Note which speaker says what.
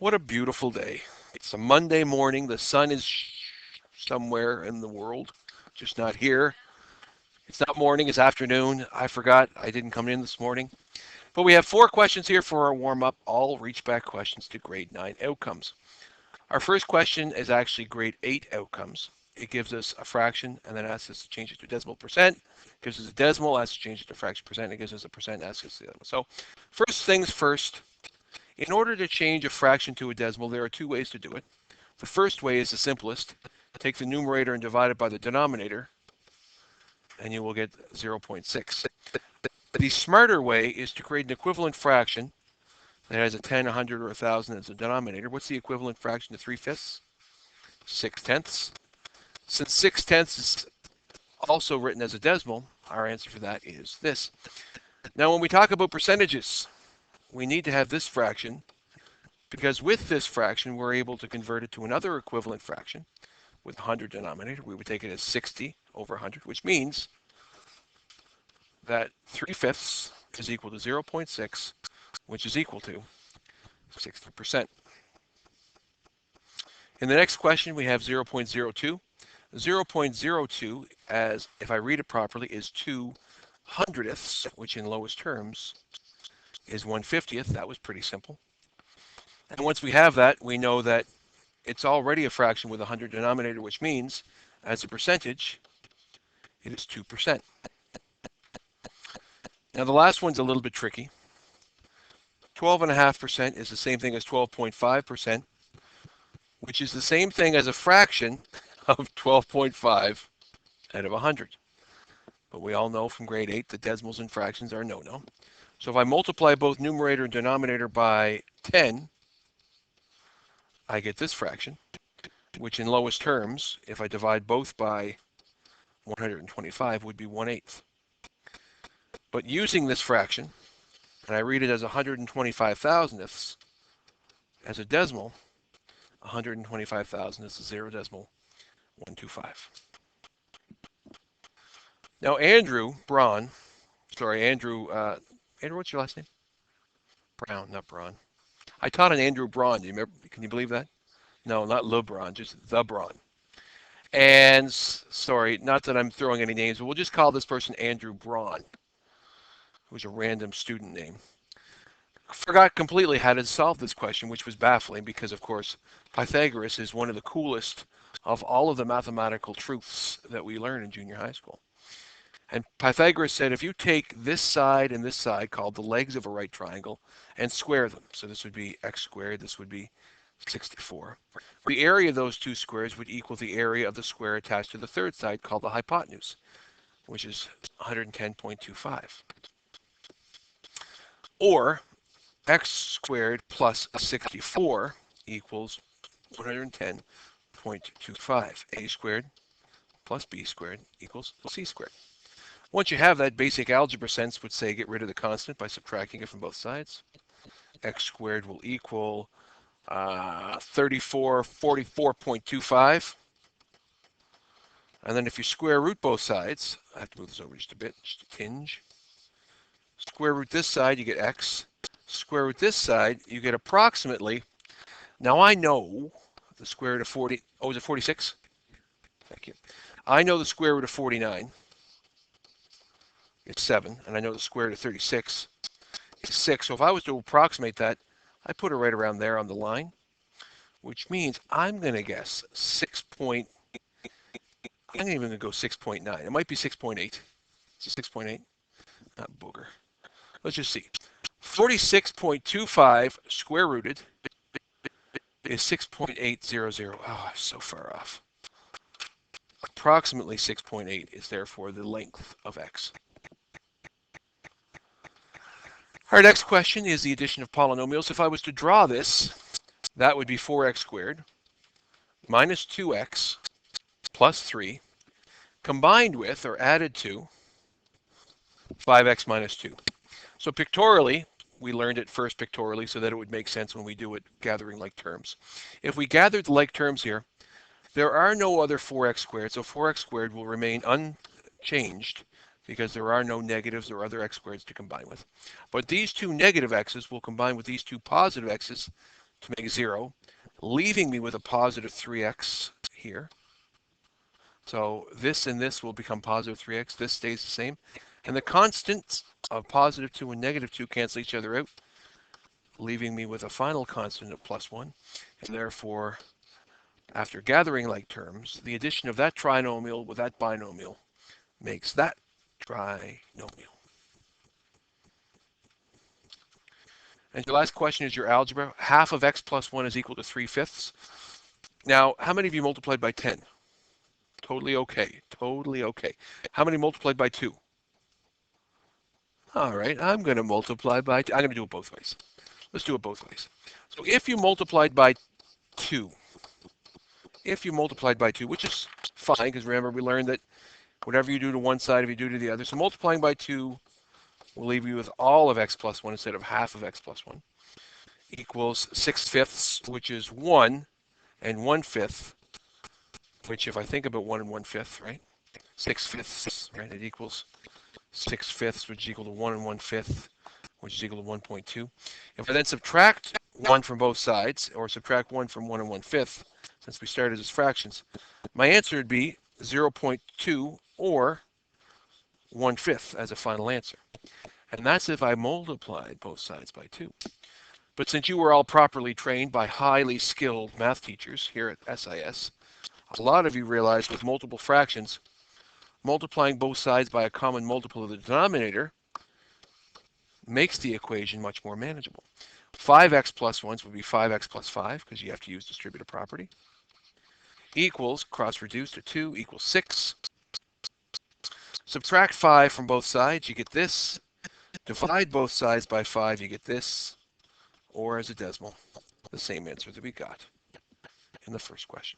Speaker 1: What a beautiful day. It's a Monday morning. The sun is somewhere in the world, just not here. It's not morning, it's afternoon. I forgot I didn't come in this morning. But we have 4 questions here for our warm up, all reach back questions to grade 9 outcomes. Our first question is actually grade 8 outcomes. It gives us a fraction and then asks us to change it to decimal percent. It gives us a decimal, asks us to change it to fraction percent. It gives us a percent, asks us to the other one. So first things first, in order to change a fraction to a decimal, there are 2 ways to do it. The first way is the simplest. Take the numerator and divide it by the denominator, and you will get 0.6. The smarter way is to create an equivalent fraction that has a 10, 100, or 1,000 as a denominator. What's the equivalent fraction to 3/5? 6/10. Since 6/10 is also written as a decimal, our answer for that is this. Now, when we talk about percentages, we need to have this fraction, because with this fraction, we're able to convert it to another equivalent fraction with 100 denominator. We would take it as 60 over 100, which means that 3/5 is equal to 0.6, which is equal to 60%. In the next question, we have 0.02. 0.02, as if I read it properly, is 2/100ths, which in lowest terms is 1/50th. That was pretty simple. And once we have that, we know that it's already a fraction with a 100 denominator, which means as a percentage, it is 2%. Now the last one's a little bit tricky. 12.5% is the same thing as 12.5%, which is the same thing as a fraction of 12.5 out of 100. But we all know from grade 8 that decimals and fractions are no-no. So if I multiply both numerator and denominator by 10, I get this fraction, which in lowest terms, if I divide both by 125, would be 1/8. But using this fraction, and I read it as 125 thousandths as a decimal, 125,000 is the 0.125. Now Andrew, what's your last name? Brown, not Braun. I taught an Andrew Braun. Do you remember? Can you believe that? No, not LeBron, just the Braun. And sorry, not that I'm throwing any names, but we'll just call this person Andrew Braun, who's a random student name. Forgot completely how to solve this question, which was baffling because, of course, Pythagoras is one of the coolest of all of the mathematical truths that we learn in junior high school. And Pythagoras said if you take this side and this side, called the legs of a right triangle, and square them, so this would be x squared, this would be 64. The area of those two squares would equal the area of the square attached to the third side, called the hypotenuse, which is 110.25. Or x squared plus 64 equals 110.25. A squared plus b squared equals c squared. Once you have that, basic algebra sense would say get rid of the constant by subtracting it from both sides. X squared will equal 44.25. And then if you square root both sides, I have to move this over just a bit, just a tinge. Square root this side, you get x. Square root this side, you get approximately, now I know the square root of 40, is it 46? Thank you. I know the square root of 49. It's 7, and I know the square root of 36 is 6. So if I was to approximate that, I put it right around there on the line, which means I'm going to guess I'm even going to go 6.9. It might be 6.8. Is it 6.8? Not booger. Let's just see. 46.25 square rooted is 6.800. Oh, I'm so far off. Approximately 6.8 is therefore the length of x. Our next question is the addition of polynomials. If I was to draw this, that would be 4x squared minus 2x plus 3 combined with or added to 5x minus 2. So pictorially, we learned it first pictorially so that it would make sense when we do it gathering like terms. If we gathered the like terms here, there are no other 4x squared, so 4x squared will remain unchanged because there are no negatives or other x squareds to combine with. But these two negative x's will combine with these two positive x's to make 0, leaving me with a positive 3x here. So this and this will become positive 3x. This stays the same. And the constants of positive 2 and negative 2 cancel each other out, leaving me with a final constant of plus 1. And therefore, after gathering like terms, the addition of that trinomial with that binomial makes that trinomial. And your last question is your algebra. Half of x plus 1 is equal to 3/5. Now, how many of you multiplied by 10? Totally okay. Totally okay. How many multiplied by 2? All right, I'm going to multiply by, I'm going to do it both ways. Let's do it both ways. So if you multiplied by 2, which is fine, because remember we learned that whatever you do to one side, if you do to the other. So multiplying by 2 will leave you with all of x plus 1 instead of half of x plus 1, equals 6/5, which is 1 and 1/5, which if I think about 1 and 1/5, right? 6/5, right? It equals 6/5, which is equal to 1 and 1/5, which is equal to 1.2. If I then subtract 1 from both sides, or subtract 1 from 1 and 1/5, since we started as fractions, my answer would be 0.2 or 1/5 as a final answer. And that's if I multiplied both sides by 2. But since you were all properly trained by highly skilled math teachers here at SIS, a lot of you realized with multiple fractions, multiplying both sides by a common multiple of the denominator makes the equation much more manageable. 5x plus 1s would be 5x plus 5, because you have to use distributive property, equals, cross-reduce to 2, equals 6. Subtract 5 from both sides, you get this. Divide both sides by 5, you get this. Or as a decimal, the same answer that we got in the first question.